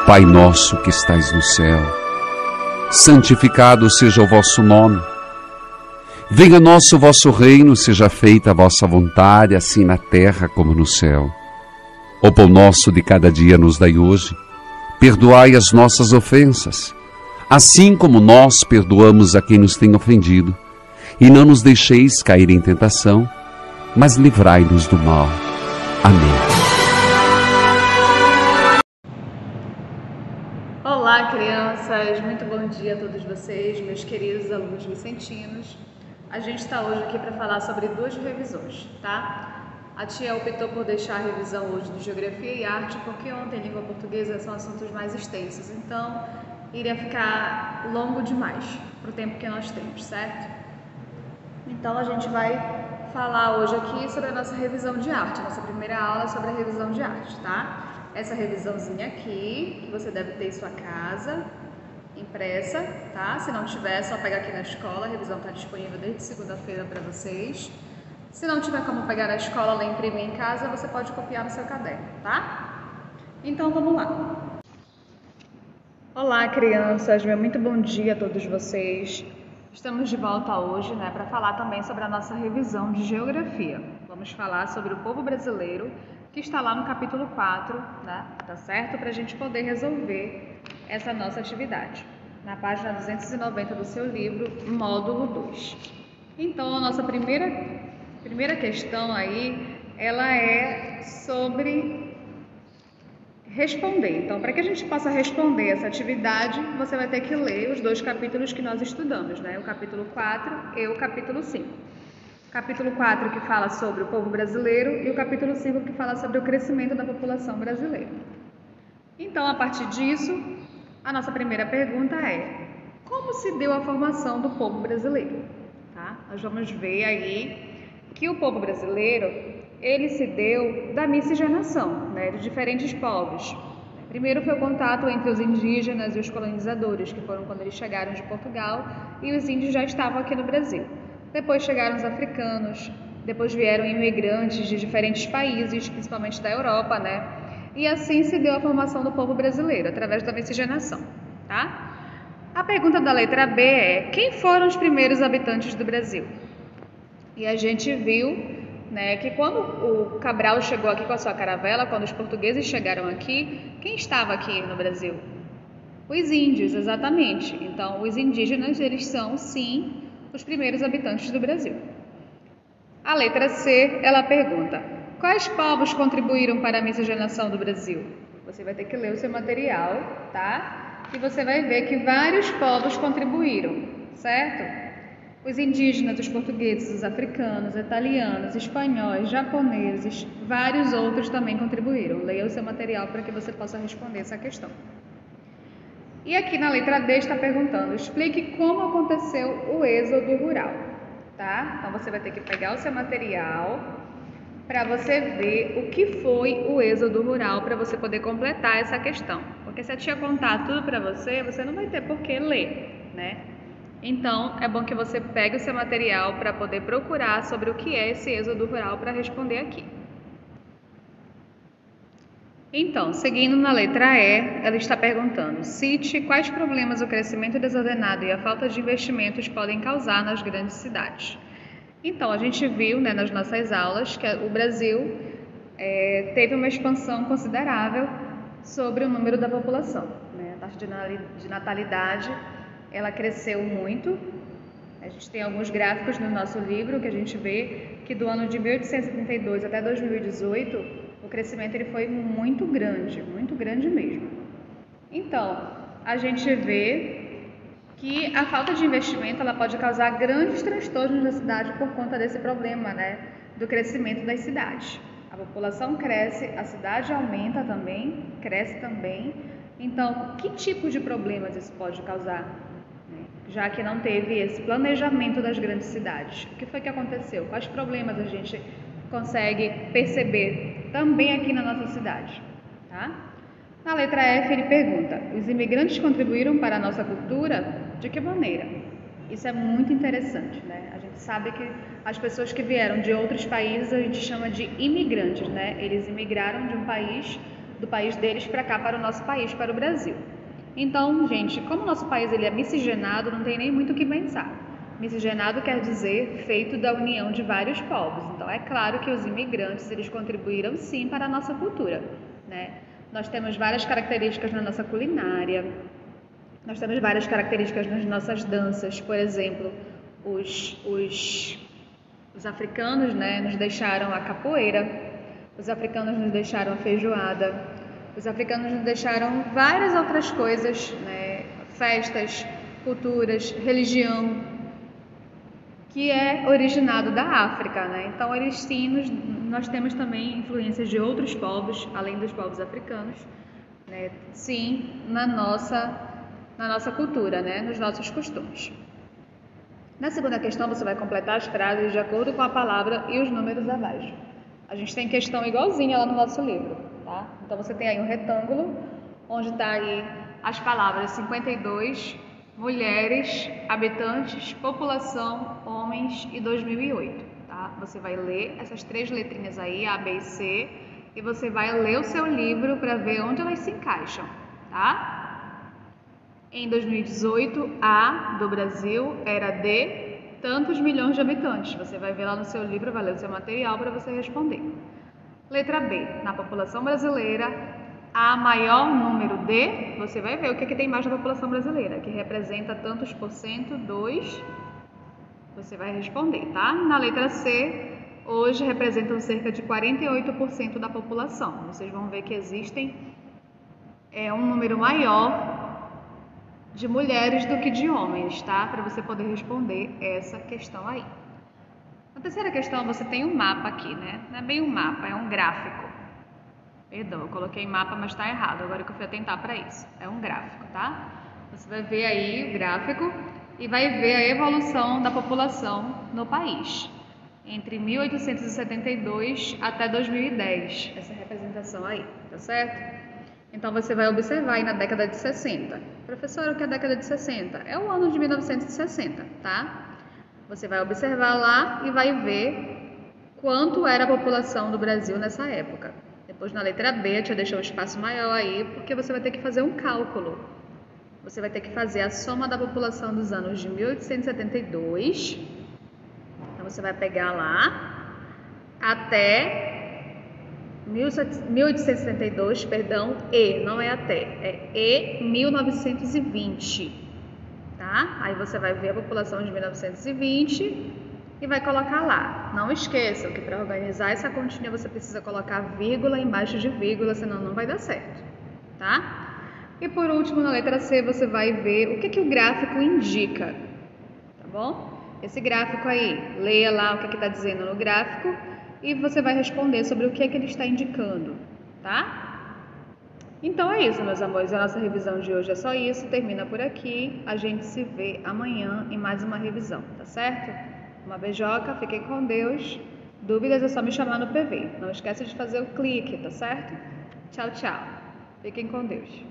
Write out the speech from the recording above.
Pai nosso que estais no céu, santificado seja o vosso nome. Venha a nós o vosso reino, seja feita a vossa vontade, assim na terra como no céu. O pão nosso de cada dia nos dai hoje. Perdoai as nossas ofensas, assim como nós perdoamos a quem nos tem ofendido. E não nos deixeis cair em tentação, mas livrai-nos do mal. Amém. Olá, crianças! Muito bom dia a todos vocês, meus queridos alunos vicentinos. A gente está hoje aqui para falar sobre duas revisões, tá? A tia optou por deixar a revisão hoje de Geografia e Arte, porque ontem língua portuguesa são assuntos mais extensos, então iria ficar longo demais para o tempo que nós temos, certo? Então a gente vai falar hoje aqui sobre a nossa revisão de arte, nossa primeira aula sobre a revisão de arte, tá? Essa revisãozinha aqui, que você deve ter em sua casa, impressa, tá? Se não tiver, é só pegar aqui na escola, a revisão está disponível desde segunda-feira para vocês. Se não tiver como pegar na escola ou imprimir em casa, você pode copiar no seu caderno, tá? Então vamos lá. Olá, crianças, muito bom dia a todos vocês. Estamos de volta hoje, né, para falar também sobre a nossa revisão de Geografia. Vamos falar sobre o povo brasileiro, que está lá no capítulo 4, né, tá certo? Para a gente poder resolver essa nossa atividade, na página 290 do seu livro, módulo 2. Então, a nossa primeira questão aí, ela é sobre responder. Então, para que a gente possa responder essa atividade, você vai ter que ler os dois capítulos que nós estudamos, né? O capítulo 4 e o capítulo 5. O capítulo 4 que fala sobre o povo brasileiro e o capítulo 5 que fala sobre o crescimento da população brasileira. Então, a partir disso, a nossa primeira pergunta é: como se deu a formação do povo brasileiro? Tá? Nós vamos ver aí que o povo brasileiro, ele se deu da miscigenação, né, de diferentes povos. Primeiro foi o contato entre os indígenas e os colonizadores, que foram quando eles chegaram de Portugal, e os índios já estavam aqui no Brasil. Depois chegaram os africanos, depois vieram imigrantes de diferentes países, principalmente da Europa, né? E assim se deu a formação do povo brasileiro, através da miscigenação, tá? A pergunta da letra B é: quem foram os primeiros habitantes do Brasil? E a gente viu, né, que quando o Cabral chegou aqui com a sua caravela, quando os portugueses chegaram aqui, quem estava aqui no Brasil? Os índios, exatamente. Então, os indígenas, eles são, sim, os primeiros habitantes do Brasil. A letra C, ela pergunta: quais povos contribuíram para a miscigenação do Brasil? Você vai ter que ler o seu material, tá? E você vai ver que vários povos contribuíram, certo? Os indígenas, os portugueses, os africanos, italianos, espanhóis, japoneses, vários outros também contribuíram. Leia o seu material para que você possa responder essa questão. E aqui na letra D está perguntando: explique como aconteceu o êxodo rural, tá? Então você vai ter que pegar o seu material para você ver o que foi o êxodo rural, para você poder completar essa questão. Porque se a tia contar tudo para você, você não vai ter por que ler, né? Então, é bom que você pegue o seu material para poder procurar sobre o que é esse êxodo rural para responder aqui. Então, seguindo na letra E, ela está perguntando: cite quais problemas o crescimento desordenado e a falta de investimentos podem causar nas grandes cidades. Então, a gente viu, né, nas nossas aulas que o Brasil teve uma expansão considerável sobre o número da população, né? A taxa de natalidade ela cresceu muito. A gente tem alguns gráficos no nosso livro que a gente vê que do ano de 1832 até 2018, o crescimento ele foi muito grande mesmo. Então, a gente vê que a falta de investimento ela pode causar grandes transtornos na cidade por conta desse problema, né, do crescimento das cidades. A população cresce, a cidade aumenta também, cresce também. Então, que tipo de problemas isso pode causar? Já que não teve esse planejamento das grandes cidades. O que foi que aconteceu? Quais problemas a gente consegue perceber também aqui na nossa cidade? Tá? Na letra F ele pergunta: os imigrantes contribuíram para a nossa cultura? De que maneira? Isso é muito interessante, né? A gente sabe que as pessoas que vieram de outros países a gente chama de imigrantes, né? Eles imigraram de um país do país deles para cá, para o nosso país, para o Brasil. Então, gente, como o nosso país ele é miscigenado, não tem nem muito o que pensar. Miscigenado quer dizer feito da união de vários povos. Então, é claro que os imigrantes eles contribuíram sim para a nossa cultura, né? Nós temos várias características na nossa culinária, nós temos várias características nas nossas danças. Por exemplo, os africanos, né, nos deixaram a capoeira, os africanos nos deixaram a feijoada, os africanos nos deixaram várias outras coisas, né, festas, culturas, religião, que é originado da África, né? Então eles sim, nós temos também influências de outros povos, além dos povos africanos, né? Sim, na nossa cultura, né? Nos nossos costumes. Na segunda questão você vai completar as frases de acordo com a palavra e os números abaixo. A gente tem questão igualzinha lá no nosso livro, tá? Então você tem aí um retângulo, onde está aí as palavras 52, mulheres, habitantes, população, homens e 2008, tá? Você vai ler essas 3 letrinhas aí, A, B e C, e você vai ler o seu livro para ver onde elas se encaixam, tá? Em 2018, A do Brasil era de tantos milhões de habitantes. Você vai ver lá no seu livro, vai ler o seu material para você responder. Letra B, na população brasileira, a maior número de, você vai ver o que tem mais na população brasileira, que representa tantos por cento, 2, você vai responder, tá? Na letra C, hoje representam cerca de 48% da população. Vocês vão ver que existem um número maior de mulheres do que de homens, tá? Para você poder responder essa questão aí. Na terceira questão, você tem um mapa aqui, né? Não é bem um mapa, é um gráfico. Perdão, eu coloquei mapa, mas está errado, agora que eu fui atentar para isso. É um gráfico, tá? Você vai ver aí o gráfico e vai ver a evolução da população no país, entre 1872 até 2010, essa representação aí, tá certo? Então você vai observar aí na década de 60. Professora, o que é a década de 60? É o ano de 1960, tá? Você vai observar lá e vai ver quanto era a população do Brasil nessa época. Depois, na letra B, a tia deixou um espaço maior aí, porque você vai ter que fazer um cálculo. Você vai ter que fazer a soma da população dos anos de 1872. Então, você vai pegar lá até 1872, perdão, não é até, é 1920, tá? Aí você vai ver a população de 1920 e vai colocar lá. Não esqueçam que para organizar essa continha você precisa colocar vírgula embaixo de vírgula, senão não vai dar certo, tá? E por último, na letra C, você vai ver o que o gráfico indica, tá bom? Esse gráfico aí, leia lá o que está dizendo no gráfico e você vai responder sobre o que ele está indicando, tá? Então é isso, meus amores, a nossa revisão de hoje é só isso, termina por aqui, a gente se vê amanhã em mais uma revisão, tá certo? Uma beijoca, fiquem com Deus, dúvidas é só me chamar no PV, não esquece de fazer o clique, tá certo? Tchau, tchau, fiquem com Deus.